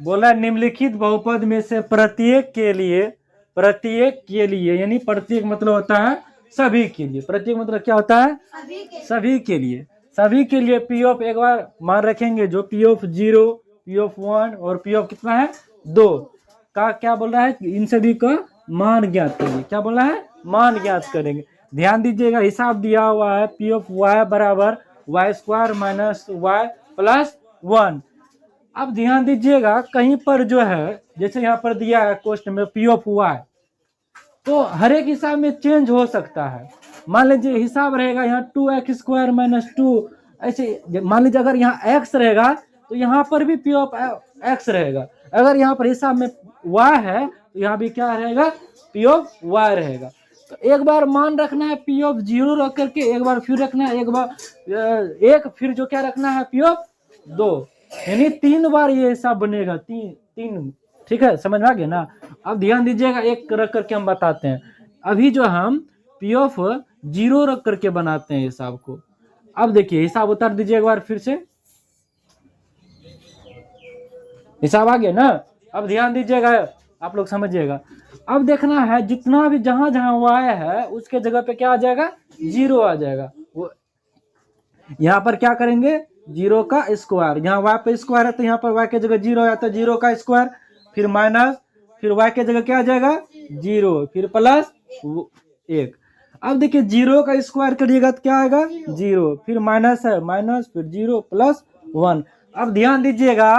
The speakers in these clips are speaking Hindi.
बोला निम्नलिखित बहुपद में से प्रत्येक के लिए यानी प्रत्येक मतलब होता है सभी के लिए। प्रत्येक मतलब क्या होता है? सभी के लिए। सभी के लिए पी ऑफ एक बार मान रखेंगे, जो पी ऑफ 0, पी ऑफ 1 और पी ऑफ कितना है 2 का क्या बोल रहा है, इन सभी का मान ज्ञात करेंगे। क्या बोल रहा है? मान ज्ञात करेंगे। ध्यान दीजिएगा, हिसाब दिया हुआ है पी ऑफ वाई बराबर Y square minus Y plus 1। अब ध्यान दीजिएगा, कहीं पर जो है जैसे यहाँ पर दिया है क्वेश्चन में पी ऑफ वाई, तो हर एक हिसाब में चेंज हो सकता है। मान लीजिए हिसाब रहेगा यहाँ 2x² माइनस 2, ऐसे मान लीजिए अगर यहाँ x रहेगा तो यहाँ पर भी पी ऑफ x रहेगा। अगर यहाँ पर हिसाब में y है तो यहाँ भी क्या रहेगा, पी ऑफ y रहेगा। तो एक बार मान रखना है पी ऑफ 0 रख करके, एक बार फिर रखना है, एक बार एक फिर जो क्या रखना है पी ऑफ 2, यानी 3 बार ये हिसाब बनेगा। तीन ठीक है, समझ में आ गया ना। अब ध्यान दीजिएगा, एक रख करके हम बताते हैं। अभी जो हम पी ऑफ 0 रख करके बनाते हैं हिसाब को। अब देखिए हिसाब उतार दीजिए एक बार फिर से, हिसाब आ गया ना। अब ध्यान दीजिएगा, आप लोग समझिएगा। अब देखना है जितना भी जहां जहां y है उसके जगह पे क्या आ जाएगा, 0 आ जाएगा। वो यहाँ पर क्या करेंगे, 0 का स्क्वायर, यहाँ y पे स्क्वायर है तो यहाँ पर y के जगह 0 है तो 0 का स्क्वायर, फिर माइनस, फिर y के जगह क्या आ जाएगा 0, फिर प्लस 1। अब देखिए 0 का स्क्वायर करिएगा तो क्या आएगा 0, फिर माइनस है माइनस, फिर 0 प्लस 1। अब ध्यान दीजिएगा,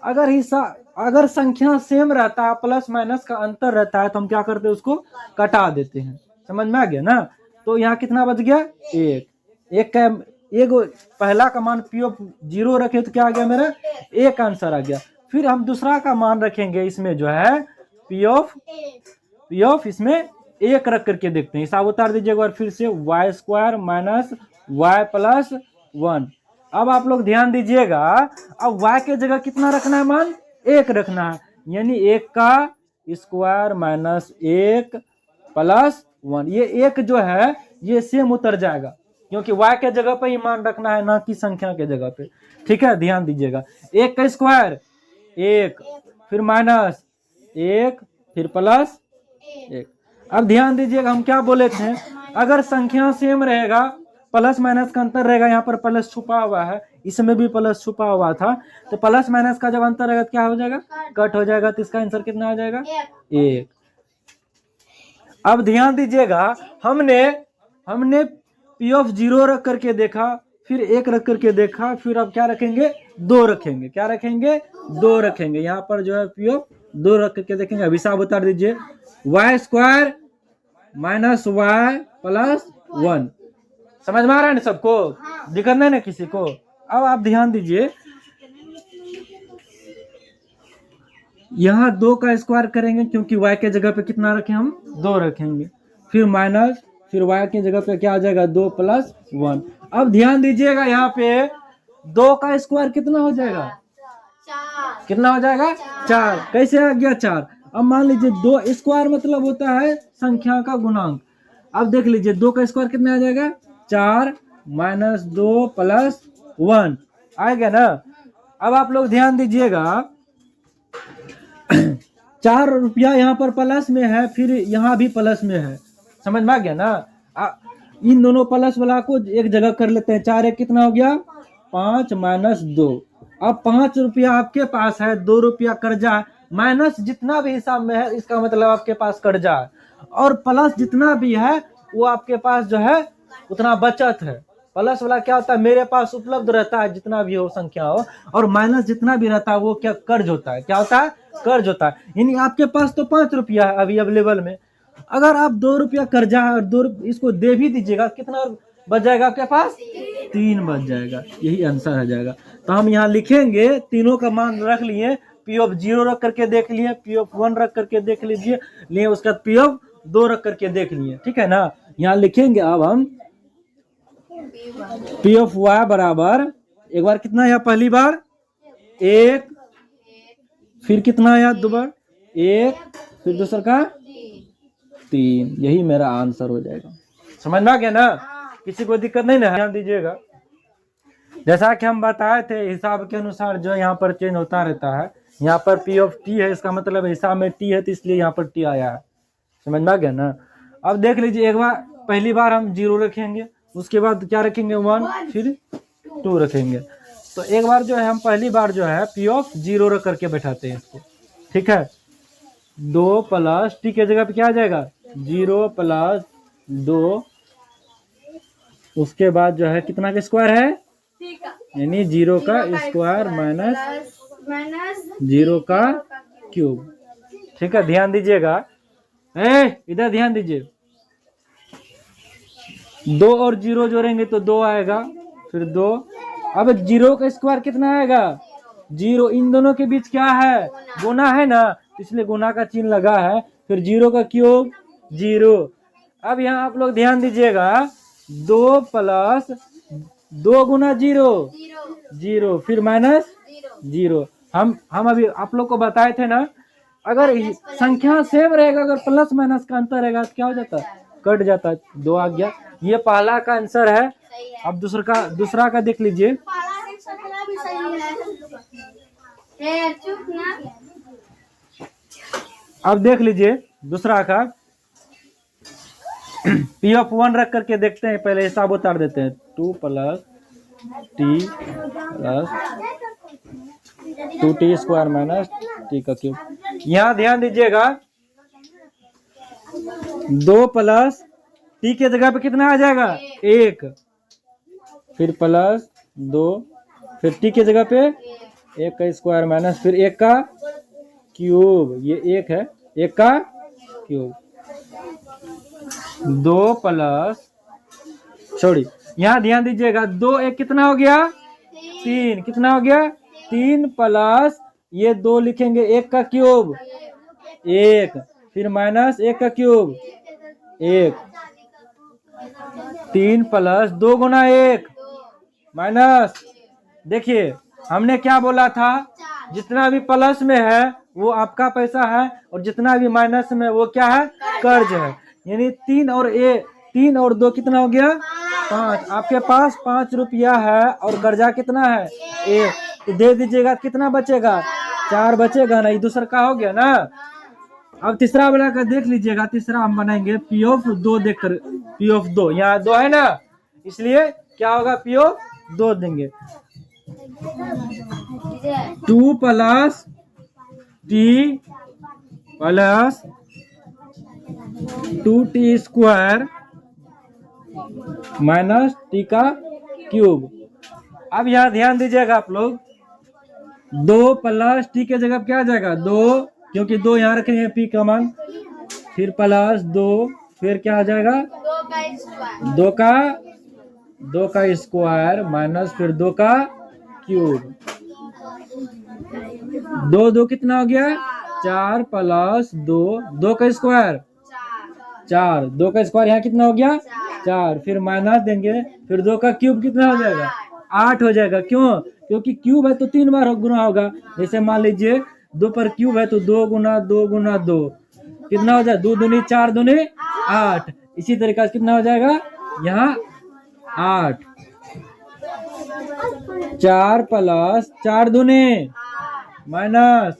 अगर संख्या सेम रहता है, प्लस माइनस का अंतर रहता है, तो हम क्या करते हैं उसको कटा देते हैं। समझ में आ गया ना। तो यहाँ कितना बच गया, एक का एक पहला का मान पी ऑफ 0 रखे तो क्या आ गया मेरा, एक आंसर आ गया। फिर हम दूसरा का मान रखेंगे, इसमें जो है पी ऑफ इसमें 1 रख करके देखते हैं। हिसाब उतार दीजिए एक बार फिर से, Y square minus Y plus 1। अब आप लोग ध्यान दीजिएगा, अब y के जगह कितना रखना है, मान 1 रखना है, यानी 1 का स्क्वायर माइनस 1 प्लस 1। ये 1 जो है ये सेम उतर जाएगा, क्योंकि y के जगह पे ही मान रखना है, ना कि संख्या के जगह पे। ठीक है, ध्यान दीजिएगा, 1 का स्क्वायर 1, फिर माइनस 1, फिर प्लस 1। अब ध्यान दीजिएगा, हम क्या बोले थे, अगर संख्या सेम रहेगा, प्लस माइनस का अंतर रहेगा, यहाँ पर प्लस छुपा हुआ है, इसमें भी प्लस छुपा हुआ था, तो प्लस माइनस का जब अंतर रहेगा तो क्या हो जाएगा, कट हो जाएगा। तो इसका आंसर कितना आ जाएगा, 1। अब ध्यान दीजिएगा, हमने पी ऑफ 0 रख करके देखा, फिर 1 रख करके देखा, फिर अब क्या रखेंगे, 2 रखेंगे। क्या रखेंगे, 2 रखेंगे। यहाँ पर जो है पी ऑफ 2 रख करके देखेंगे। अब हिसाब उतार दीजिए, Y square minus Y plus 1। समझ में आ रहा है ना सबको, दिक्कत नहीं ना किसी को। अब आप ध्यान दीजिए, यहाँ 2 का स्क्वायर करेंगे, क्योंकि y के जगह पे कितना रखें हम, 2 रखेंगे, फिर माइनस, फिर y के जगह पे क्या आ जाएगा, 2 प्लस 1। अब ध्यान दीजिएगा, यहाँ पे 2 का स्क्वायर कितना हो जाएगा, कितना हो जाएगा, 4। कैसे आ गया 4। अब मान लीजिए 2 स्क्वायर मतलब होता है संख्या का गुणांक। अब देख लीजिए 2 का स्क्वायर कितना आ जाएगा, 4 माइनस 2 प्लस 1 आएगा ना। अब आप लोग ध्यान दीजिएगा, 4 रुपया यहाँ पर प्लस में है, फिर यहाँ भी प्लस में है। समझ में आ गया ना। इन दोनों प्लस वाला को एक जगह कर लेते हैं। 4 एक कितना हो गया, 5 माइनस 2। अब 5 रुपया आपके पास है, 2 रुपया कर्जा है, माइनस जितना भी हिसाब में है इसका मतलब आपके पास कर्जा है, और प्लस जितना भी है वो आपके पास जो है उतना बचत है। प्लस वाला क्या होता है, मेरे पास उपलब्ध रहता है जितना भी हो संख्या हो, और माइनस जितना भी रहता है वो क्या, कर्ज होता है। क्या होता है, कर्ज होता है। यानी आपके पास तो 5 रुपया है अभी अवेलेबल में, अगर आप 2 रुपया कर्जा है और 2 इसको दे भी दीजिएगा, कितना बच जाएगा आपके पास, 3 बच जाएगा। यही आंसर आ जाएगा। तो हम यहाँ लिखेंगे, तीनों का मान रख लिए, पी ऑफ 0 रख करके देख लिए, पी ऑफ 1 रख करके देख लीजिए लिए, उसके बाद पी ऑफ 2 रख करके देख लिए। ठीक है ना। यहाँ लिखेंगे अब हम पी ऑफ वाई बराबर, एक बार कितना है, पहली बार 1, फिर कितना है 2 बार 1, फिर दूसरा का 3। यही मेरा आंसर हो जाएगा। समझ में आ गया ना, किसी को दिक्कत नहीं ना। ध्यान दीजिएगा, जैसा कि हम बताए थे हिसाब के अनुसार जो यहाँ पर चेंज होता रहता है। यहाँ पर पी ऑफ टी है, इसका मतलब हिसाब में टी है तो इसलिए यहाँ पर टी आया है। समझ में आ गया ना। अब देख लीजिए, एक बार पहली बार हम 0 रखेंगे, उसके बाद क्या रखेंगे 1, फिर 2 रखेंगे। तो एक बार जो है हम पहली बार जो है पी ऑफ 0 रख करके बैठाते हैं इसको। ठीक है, 2 प्लस टी के जगह पे क्या आ जाएगा 0 प्लस 2, उसके बाद जो है कितना का स्क्वायर है, यानी 0 का स्क्वायर माइनस 0 का क्यूब। ठीक है, ध्यान दीजिएगा, इधर ध्यान दीजिए। 2 और 0 जोड़ेंगे तो 2 आएगा, फिर 2। अब 0 का स्क्वायर कितना आएगा 0, इन दोनों के बीच क्या है गुना है ना, इसलिए गुना का चिन्ह लगा है। फिर 0 का क्यूब 0। अब यहाँ आप लोग ध्यान दीजिएगा, 2 प्लस 2 गुना 0 0, फिर माइनस 0। हम अभी आप लोग को बताए थे ना, अगर संख्या सेम रहेगा, अगर प्लस माइनस का अंतर रहेगा तो क्या हो जाता है, कट जाता है, 2 आ गया। ये पहला का आंसर है। अब दूसरा का देख लीजिए। अब देख लीजिए दूसरा का पी ऑफ 1 रख करके देखते हैं, पहले हिसाब उतार देते हैं। 2 plus T plus 2t square minus T का क्यूब। यहाँ ध्यान दीजिएगा, 2 प्लस टी के जगह पे कितना आ जाएगा 1, फिर प्लस 2, फिर टी के जगह पे 1 का स्क्वायर माइनस फिर 1 का क्यूब। ये 1 है, 1 का क्यूब। 2 प्लस सॉरी, यहाँ ध्यान दीजिएगा, 2 1 कितना हो गया 3, कितना हो गया 3 प्लस ये 2 लिखेंगे 1 का क्यूब 1, फिर माइनस 1 का क्यूब 1, 3 प्लस 2 गुना 1 माइनस। देखिए हमने क्या बोला था, जितना भी प्लस में है वो आपका पैसा है, और जितना भी माइनस में वो क्या है कर्ज है। यानी 3 और 2 कितना हो गया 5। आपके पास 5 रुपया है और कर्जा कितना है 1, तो दे दीजिएगा, कितना बचेगा 4 बचेगा ना, ये दूसरा का हो गया ना। अब तीसरा वाला का देख लीजिएगा, तीसरा हम बनाएंगे पी ऑफ 2 देखकर, पी ऑफ 2 यहाँ 2 है ना, इसलिए क्या होगा पी ऑफ 2 देंगे। 2 plus T plus 2t square minus T का क्यूब। अब यहाँ ध्यान दीजिएगा आप लोग, 2 प्लस टी के जगह क्या आ जाएगा 2, क्योंकि 2 यहाँ रखेंगे पी का मान, फिर प्लस 2, फिर क्या आ जाएगा 2 का स्क्वायर माइनस फिर 2 का क्यूब। 2 कितना हो गया 4 प्लस 2 का स्क्वायर 4, 2 का स्क्वायर यहाँ कितना हो गया 4, फिर माइनस देंगे, फिर 2 का क्यूब कितना हो जाएगा 8 हो जाएगा। क्यों, क्योंकि क्यूब है तो 3 बार गुना होगा। जैसे मान लीजिए 2 पर क्यूब है तो 2 गुना 2 गुना 2 कितना हो जाए 2 दूनी 4 दूनी 8। इसी तरीके से कितना हो जाएगा यहाँ 8, 4 प्लस 4 दूनी माइनस,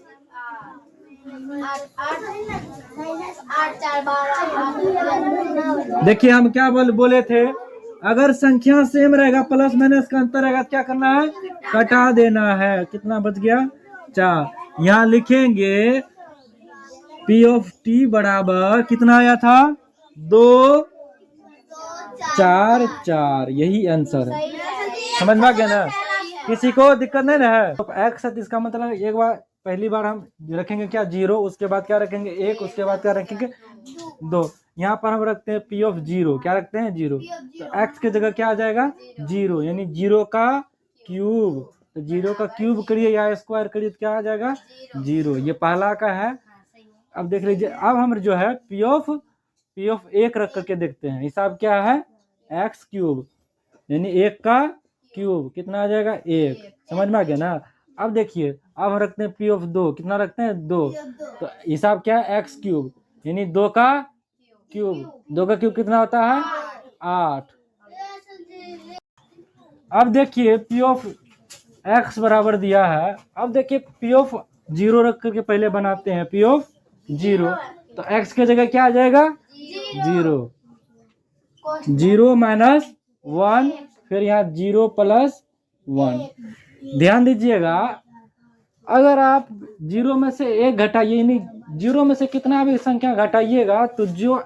देखिए हम क्या बोले थे, अगर संख्या सेम रहेगा प्लस माइनस का अंतर रहेगा क्या करना है कटा देना है। कितना बच गया 4। यहाँ लिखेंगे पी ऑफ टी बराबर कितना आया था 2 4 4, यही आंसर है। समझ में आ गया ना, किसी को दिक्कत नहीं ना है। तो एक्स है, इसका मतलब एक बार पहली बार हम रखेंगे क्या 0, उसके बाद क्या रखेंगे 1, उसके बाद क्या रखेंगे 2। यहाँ पर हम रखते हैं पी ऑफ 0, क्या रखते हैं 0, तो एक्स की जगह क्या आ जाएगा 0, यानी 0 का क्यूब। तो 0 का क्यूब करिए या स्क्वायर करिए तो क्या आ जाएगा 0। ये पहला का है। अब देख लीजिए, अब हम जो है पी ऑफ 1 रख करके देखते हैं। हिसाब क्या है एक्स क्यूब, यानी 1 का क्यूब कितना आ जाएगा 1। समझ में आ गया ना। अब देखिए, अब हम रखते हैं पी ऑफ 2, कितना रखते हैं 2, तो हिसाब क्या है एक्स क्यूब, यानी 2 का क्यूब। 2 का क्यूब कितना होता है 8। अब देखिए पी ऑफ एक्स बराबर दिया है। अब देखिए पी ऑफ जीरो रख करके पहले बनाते हैं पी ऑफ जीरो। तो एक्स के जगह क्या आ जाएगा? जीरो। जीरो माइनस वन, फिर यहाँ जीरो प्लस वन। ध्यान दीजिएगा, अगर आप जीरो में से एक घटाइए, नहीं जीरो में से कितना भी संख्या घटाइएगा तो जो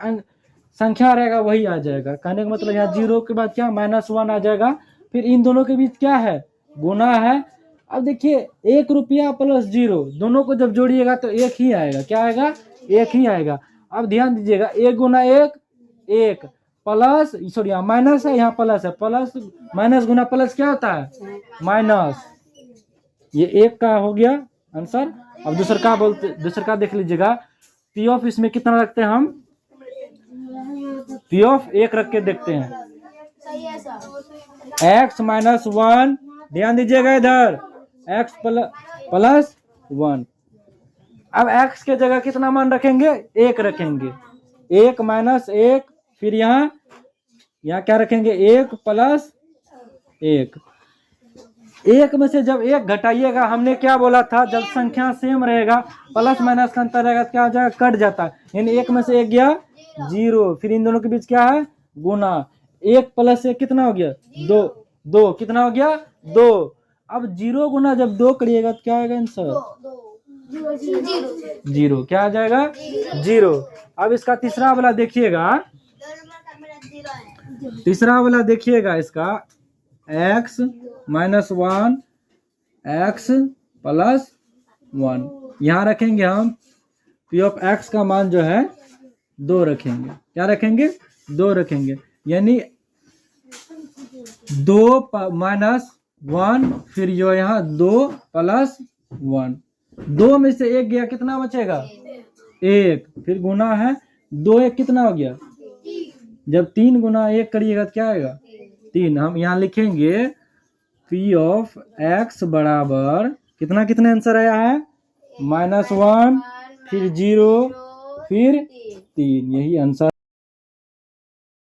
संख्या रहेगा वही आ जाएगा। कहने का मतलब यहाँ जीरो के बाद क्या माइनस वन आ जाएगा, फिर इन दोनों के बीच क्या है? गुना है। अब देखिए 1 रुपया प्लस जीरो, दोनों को जब जोड़िएगा तो एक ही आएगा। क्या आएगा? एक ही आएगा। अब ध्यान दीजिएगा, एक गुना एक, एक प्लस, सॉरी यहाँ माइनस है, यहाँ प्लस है, प्लस माइनस गुना प्लस क्या होता है? माइनस। ये एक का हो गया आंसर। अब दूसरा का बोलते, दूसरा का देख लीजिएगा, पी ऑफ इसमें कितना रखते हैं हम? पी ऑफ एक रख के देखते हैं, एक्स माइनस वन। ध्यान दीजिएगा इधर, एक्स प्लस वन। अब एक्स के जगह कितना मान रखेंगे? एक रखेंगे, एक माइनस एक, फिर यहाँ क्या रखेंगे? एक प्लस एक। एक में से जब एक घटाइएगा, हमने क्या बोला था? जब संख्या सेम रहेगा, प्लस माइनस का अंतर रहेगा, क्या हो जाएगा? कट जाता है। यानी एक में से एक गया जीरो, फिर इन दोनों के बीच क्या है? गुना। एक प्लस एक कितना हो गया? दो। दो कितना हो गया? दो। अब जीरो गुना जब दो करिएगा तो क्या आएगा आंसर? जीरो। क्या आ जाएगा? जीरो। अब इसका तीसरा वाला देखिएगा, तीसरा वाला देखिएगा इसका, x minus one, x plus one. यहाँ रखेंगे हम पी ऑफ एक्स का मान जो है 2 रखेंगे। क्या रखेंगे? 2 रखेंगे। यानी 2 माइनस वन, फिर जो यहाँ 2 प्लस वन। 2 में से एक गया, कितना बचेगा? एक, फिर गुना है, 2 एक कितना हो गया? जब 3 गुना 1 करिएगा तो क्या आएगा? 3। हम यहाँ लिखेंगे पी ऑफ एक्स बराबर कितना, कितने आंसर आया है? -1, फिर 0, फिर 3। यही आंसर